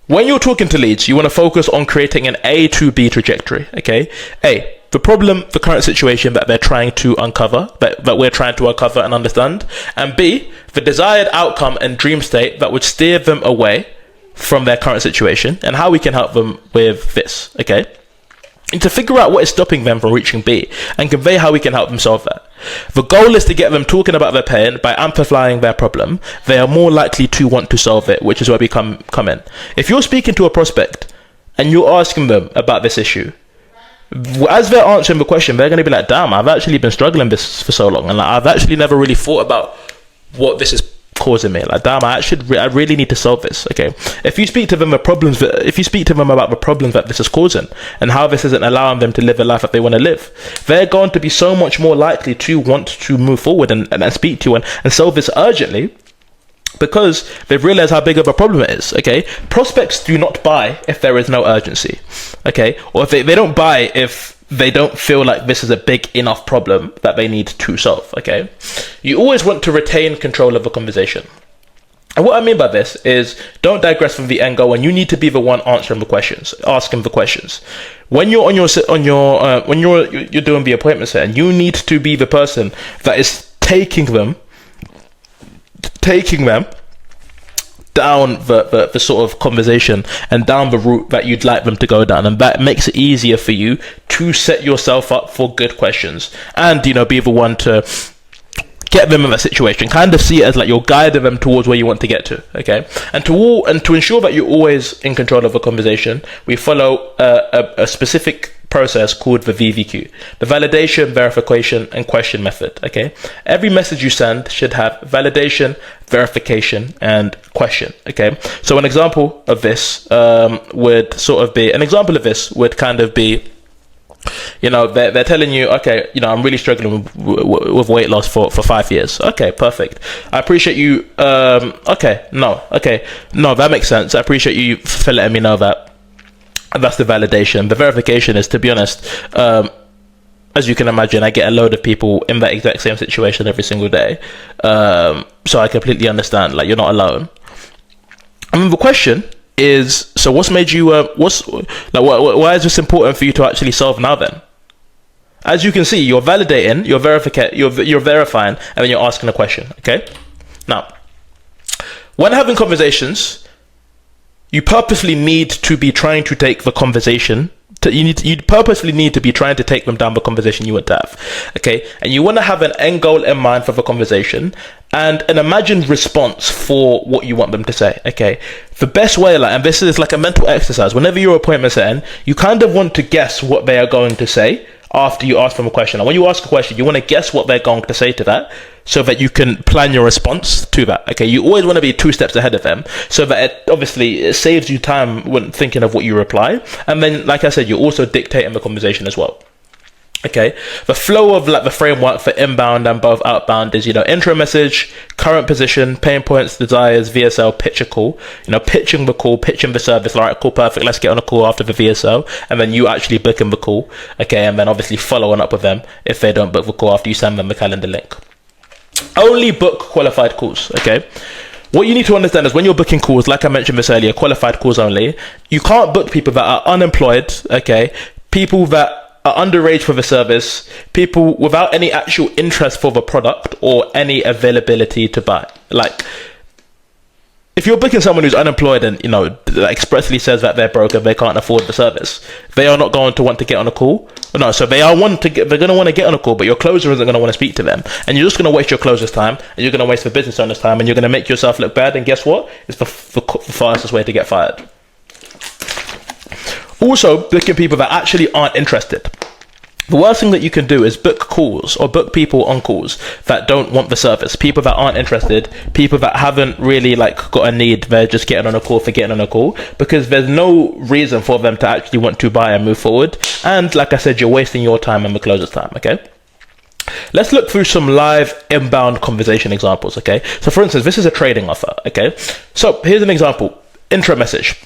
when you're talking to leads, you want to focus on creating an A to B trajectory, okay? A, the problem, the current situation that they're trying to uncover, that we're trying to uncover and understand. And B, the desired outcome and dream state that would steer them away from their current situation and how we can help them with this, okay? And to figure out what is stopping them from reaching B and convey how we can help them solve that. The goal is to get them talking about their pain by amplifying their problem. They are more likely to want to solve it, which is where we come in. If you're speaking to a prospect and you're asking them about this issue, as they're answering the question, they're going to be like, damn, I've actually been struggling this for so long, and like, I've actually never really thought about what this is causing me. Like, damn, I really need to solve this. Okay, if you speak to them about the problems that this is causing and how this isn't allowing them to live a life that they want to live, they're going to be so much more likely to want to move forward and speak to you and solve this urgently, because they've realized how big of a problem it is. Okay, prospects do not buy if there is no urgency. Okay, or if they don't buy if they don't feel like this is a big enough problem that they need to solve. Okay, you always want to retain control of the conversation. And what I mean by this is, don't digress from the end goal, and you need to be the one answering the questions, asking the questions. When you're you're doing the appointment setting, you need to be the person that is taking them down the sort of conversation and down the route that you'd like them to go down, and that makes it easier for you to set yourself up for good questions and, you know, be the one to get them in that situation. Kind of see it as like you're guiding them towards where you want to get to. Okay, and to ensure that you're always in control of a conversation, we follow a specific process called the VVQ, the validation, verification, and question method. Okay, every message you send should have validation, verification, and question. Okay, so an example of this would kind of be, you know, they're telling you, okay, you know, I'm really struggling with weight loss for 5 years. Okay, perfect. I appreciate you. Okay, no, that makes sense. I appreciate you for letting me know that. And that's the validation. The verification is, to be honest, as you can imagine, I get a load of people in that exact same situation every single day. So I completely understand, like, you're not alone. I mean, the question is, so what's made you, why is this important for you to actually solve now then? As you can see, you're validating, you're verifying, and then you're asking a question, okay? Now, when having conversations, you purposely need to be trying to take the conversation. You purposely need to be trying to take them down the conversation you want to have, okay? And you want to have an end goal in mind for the conversation and an imagined response for what you want them to say, okay? The best way, and this is like a mental exercise, whenever you're appointment setting, you kind of want to guess what they are going to say after you ask them a question. And when you ask a question, you want to guess what they're going to say to that, so that you can plan your response to that. Okay, you always want to be 2 steps ahead of them, so that it saves you time when thinking of what you reply. And then, like I said, you're also dictating the conversation as well. Okay, the flow of like the framework for inbound and both outbound is, you know, intro message, current position, pain points, desires, VSL, pitch a call. You know, pitching the call, pitching the service. All right, cool, perfect. Let's get on a call after the VSL, and then you actually booking the call. Okay, and then obviously following up with them if they don't book the call after you send them the calendar link. Only book qualified calls. Okay. What you need to understand is when you're booking calls, like I mentioned this earlier, qualified calls only. You can't book people that are unemployed. Okay, people that are underage for the service, people without any actual interest for the product or any availability to buy. Like, if you're booking someone who's unemployed and, you know, expressly says that they're broke and they can't afford the service, they are not going to want to get on a call. No, so they're going to want to get on a call, but your closer isn't going to want to speak to them, and you're just going to waste your closer's time, and you're going to waste the business owner's time, and you're going to make yourself look bad. And guess what? It's the fastest way to get fired. Also, booking people that actually aren't interested. The worst thing that you can do is book calls or book people on calls that don't want the service. People that aren't interested, people that haven't really like got a need, they're just getting on a call for getting on a call, because there's no reason for them to actually want to buy and move forward. And like I said, you're wasting your time and the closer's time, okay? Let's look through some live inbound conversation examples, okay? So for instance, this is a trading offer, okay? So here's an example, intro message.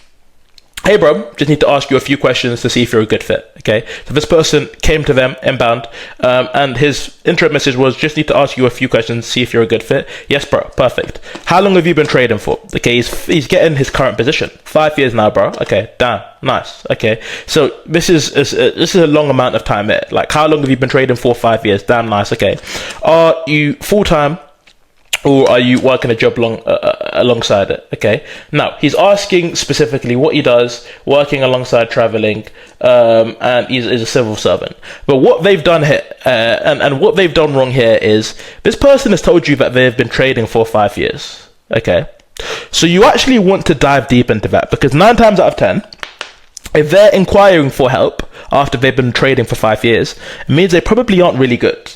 Hey bro, just need to ask you a few questions to see if you're a good fit, okay? So this person came to them inbound, and his intro message was, just need to ask you a few questions, see if you're a good fit. Yes bro, perfect. How long have you been trading for? Okay, he's getting his current position. 5 years now, bro. Okay, damn, nice. Okay, so this is a long amount of time there. Like, how long have you been trading for? 5 years. Damn, nice. Okay, are you full-time, or are you working a job alongside it? Okay. Now, he's asking specifically what he does, working alongside traveling, and he's a civil servant. But what they've done here, and what they've done wrong here is, this person has told you that they've been trading for 5 years. Okay. So you actually want to dive deep into that, because 9 times out of 10, If they're inquiring for help after they've been trading for 5 years, it means they probably aren't really good.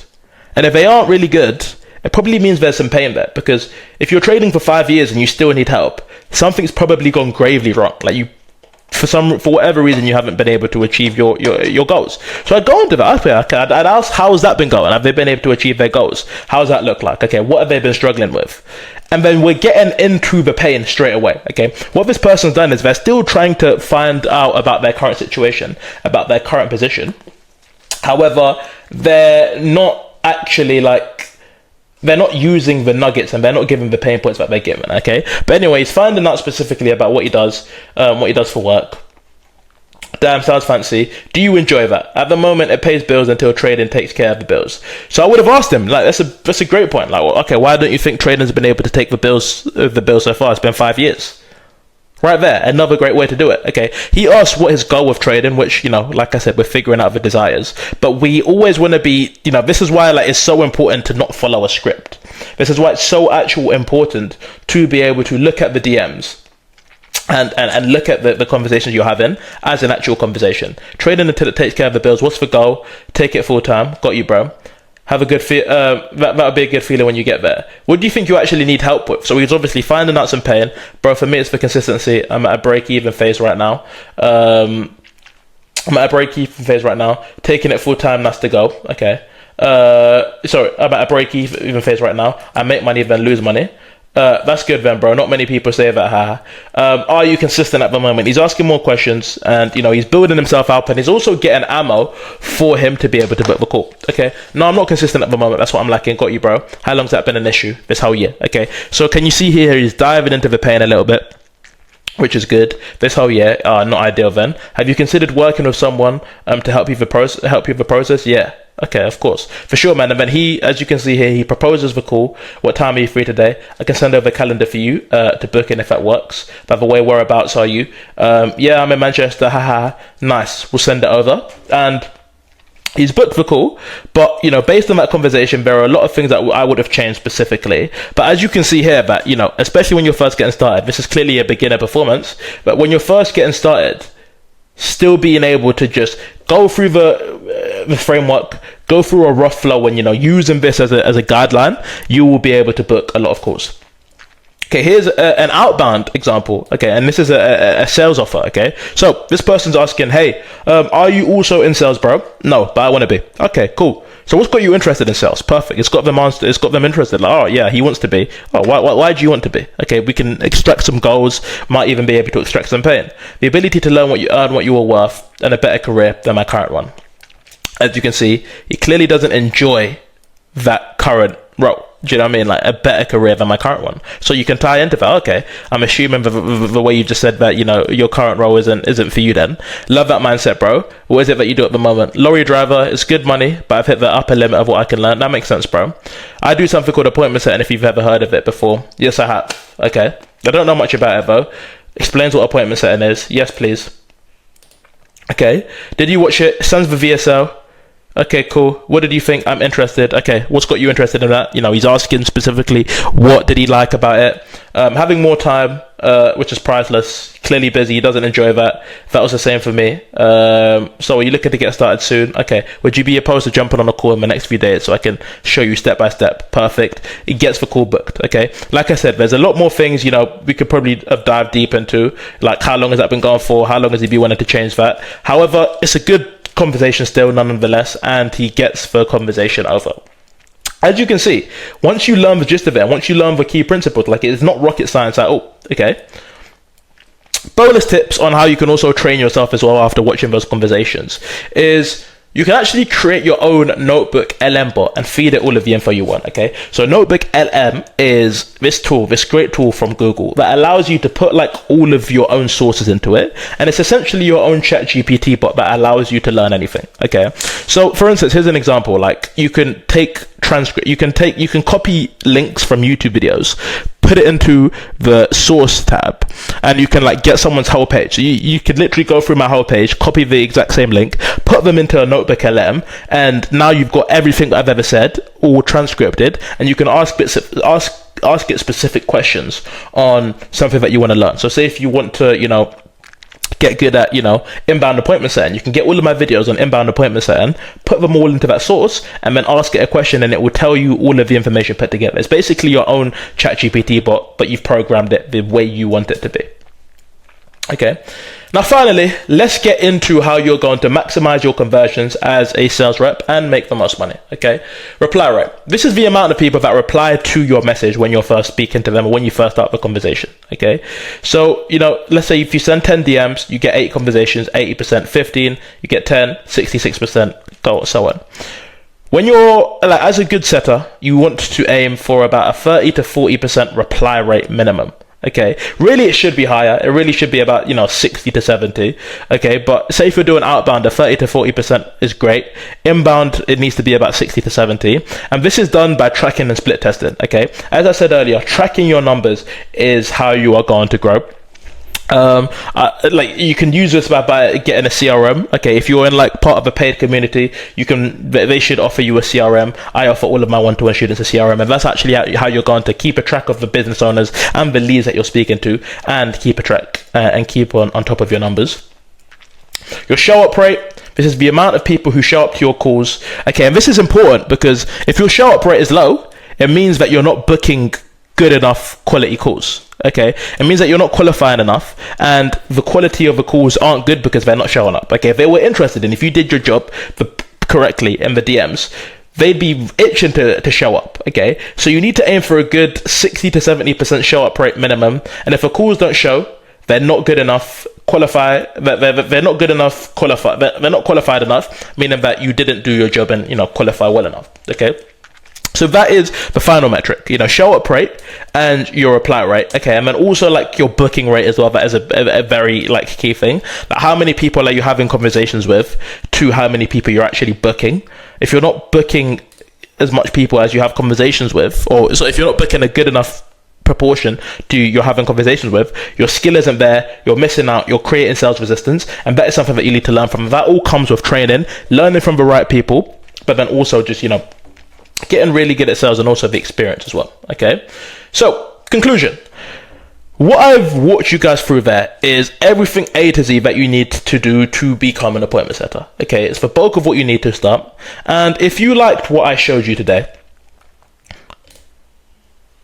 And if they aren't really good, it probably means there's some pain there. Because if you're trading for 5 years and you still need help, something's probably gone gravely wrong. Like you, for whatever reason, you haven't been able to achieve your goals. So I'd go into that. I'd ask, how's that been going? Have they been able to achieve their goals? How's that look like? Okay, what have they been struggling with? And then we're getting into the pain straight away. Okay, what this person's done is they're still trying to find out about their current situation, about their current position. However, they're not actually they're not using the nuggets, and they're not giving the pain points that they're given. Okay, but anyway, he's finding out specifically about what he does for work. Damn, sounds fancy. Do you enjoy that? At the moment, it pays bills until trading takes care of the bills. So I would have asked him, like, that's a great point. Like, well, okay, why don't you think trading's been able to take the bills so far? It's been 5 years. Right there, another great way to do it. Okay, he asked what his goal with trading, which, you know, like I said, we're figuring out the desires. But we always want to be, you know, this is why it's so important to not follow a script. This is why it's so important to be able to look at the DMs and look at the conversations you're having as an actual conversation. Trading until it takes care of the bills. What's the goal? Take it full time. Got you, bro. Have a good feel. That'll be a good feeling when you get there. What do you think you actually need help with? So he's obviously finding out some pain, bro. For me, it's the consistency. I'm at a break-even phase right now. Taking it full time. That's the goal. Okay. I'm at a break-even phase right now. I make money, then lose money. That's good then, bro. Not many people say that. Are you consistent at the moment? He's asking more questions, and you know, he's building himself up, and he's also getting ammo for him to be able to book the call. Okay, no, I'm not consistent at the moment. That's what I'm lacking. Got you, bro. How long's that been an issue this whole year? Okay, so can you see here he's diving into the pain a little bit, which is good. This whole year, not ideal then. Have you considered working with someone to help you with the process? Yeah. Okay, of course. For sure, man. And then he, as you can see here, he proposes the call. What time are you free today? I can send over a calendar for you to book in if that works. By the way, whereabouts are you? Yeah, I'm in Manchester. Haha. Nice. We'll send it over. And he's booked the call, but, you know, based on that conversation, there are a lot of things that I would have changed specifically. But as you can see here, that, you know, especially when you're first getting started, this is clearly a beginner performance, but when you're first getting started, still being able to just go through the framework, go through a rough flow, and, you know, using this as a guideline, you will be able to book a lot of calls. Okay, here's an outbound example. Okay, and this is a sales offer. Okay, so this person's asking, hey, are you also in sales, bro? No, but I want to be. Okay, cool. So what's got you interested in sales? Perfect. It's got them interested. Like, oh yeah, he wants to be. Oh, why do you want to be? Okay, we can extract some goals. Might even be able to extract some pain. The ability to learn what you earn, what you are worth, and a better career than my current one. As you can see, he clearly doesn't enjoy that current role. Do you know what I mean? Like, a better career than my current one. So you can tie into that. Okay, I'm assuming the way you just said that, you know, your current role isn't for you then. Love that mindset, bro. What is it that you do at the moment? Lorry driver. It's good money, but I've hit the upper limit of what I can learn. That makes sense, bro. I do something called appointment setting, if you've ever heard of it before. Yes, I have. Okay. I don't know much about it, though. Explains what appointment setting is. Yes, please. Okay. Did you watch it? Sends the VSL. Okay, cool. What did you think? I'm interested. Okay, what's got you interested in that? You know, he's asking specifically, what did he like about it? Having more time, which is priceless. Clearly busy. He doesn't enjoy that. That was the same for me. So are you looking to get started soon? Okay. Would you be opposed to jumping on a call in the next few days so I can show you step by step? Perfect. It gets the call booked. Okay. Like I said, there's a lot more things, you know, we could probably have dived deep into. Like, how long has that been going for? How long has he been wanting to change that? However, it's a good conversation still, nonetheless, and he gets the conversation over. As you can see, once you learn the gist of it, once you learn the key principles, like, it's not rocket science at all. Okay. Bonus tips on how you can also train yourself as well after watching those conversations is you can actually create your own Notebook LM bot and feed it all of the info you want. Okay, so Notebook LM is this great tool from Google that allows you to put like all of your own sources into it, and it's essentially your own ChatGPT bot that allows you to learn anything. Okay, so for instance, here's an example. Like, you can take transcript, you can copy links from YouTube videos, put it into the source tab, and you can like get someone's whole page. So you could literally go through my whole page, copy the exact same link, put them into a Notebook LM, and now you've got everything I've ever said all transcripted, and you can ask it specific questions on something that you want to learn. So say if you want to, you know, get good at, inbound appointment setting. You can get all of my videos on inbound appointment setting, put them all into that source, and then ask it a question, and it will tell you all of the information put together. It's basically your own ChatGPT bot, but you've programmed it the way you want it to be. Okay, now finally, let's get into how you're going to maximize your conversions as a sales rep and make the most money. Okay, reply rate. This is the amount of people that reply to your message when you're first speaking to them or when you first start the conversation. Okay, so let's say if you send 10 DMs, you get 8 conversations, 80%, 15, you get 10, 66%, so on. When you're as a good setter, you want to aim for about a 30 to 40% reply rate minimum. Okay, really it should be higher. It really should be about 60 to 70. Okay, but say if you're doing outbound, a 30 to 40% is great. Inbound, it needs to be about 60 to 70, and this is done by tracking and split testing. Okay, as I said earlier, tracking your numbers is how you are going to grow. You can use this by getting a CRM. Okay, if you're in part of a paid community, they should offer you a CRM. I offer all of my one-to-one students a CRM, and that's actually how you're going to keep a track of the business owners and the leads that you're speaking to, and keep a track and keep on top of your numbers. Your show up rate. This is the amount of people who show up to your calls. Okay, and this is important because if your show up rate is low, it means that you're not booking good enough quality calls. Okay, it means that you're not qualifying enough, and the quality of the calls aren't good because they're not showing up. Okay, if they were interested in, if you did your job correctly in the DMs, they'd be itching to show up. Okay, so you need to aim for a good 60 to 70% show up rate minimum, and if the calls don't show, they're not good enough. They're not good enough. They're not qualified enough, meaning that you didn't do your job and qualify well enough. Okay. So that is the final metric, show up rate and your reply rate. Okay, and then also your booking rate as well. That is a very key thing. How many people are you having conversations with to how many people you're actually booking? If you're not booking as much people as you have conversations with, or so if you're not booking a good enough proportion to you're having conversations with, your skill isn't there, you're missing out, you're creating sales resistance, and that is something that you need to learn from. That all comes with training, learning from the right people, but then also just, getting really good at sales and also the experience as well. Okay, so conclusion. What I've walked you guys through there is everything A to Z that you need to do to become an appointment setter. Okay, it's the bulk of what you need to start. And if you liked what I showed you today,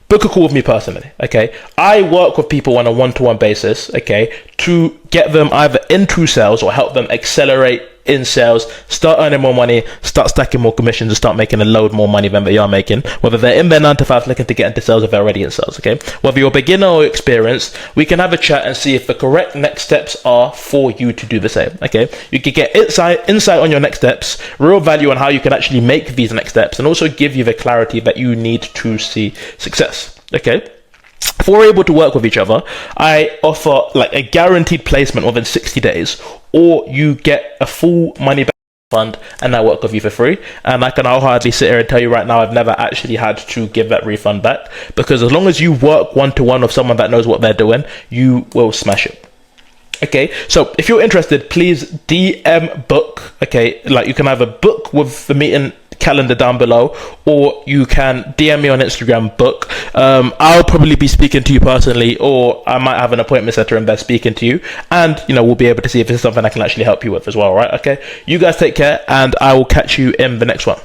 book a call with me personally. Okay, I work with people on a one-to-one basis. Okay, to get them either into sales or help them accelerate in sales, start earning more money, start stacking more commissions, and start making a load more money than they are making, whether they're in their 9 to 5 looking to get into sales or they're already in sales. Okay, whether you're beginner or experienced, we can have a chat and see if the correct next steps are for you to do the same. Okay, you can get insight on your next steps, real value on how you can actually make these next steps, and also give you the clarity that you need to see success. Okay, if we're able to work with each other, I offer a guaranteed placement within 60 days, or you get a full money back fund, and I work with you for free. And I'll hardly sit here and tell you right now I've never actually had to give that refund back, because as long as you work one-to-one with someone that knows what they're doing, you will smash it. Okay, so if you're interested, please DM book. Okay, you can either book with the meeting calendar down below, or you can DM me on Instagram, book. I'll probably be speaking to you personally, or I might have an appointment setter in there speaking to you, and we'll be able to see if this is something I can actually help you with as well. Right? Okay, you guys take care, and I will catch you in the next one.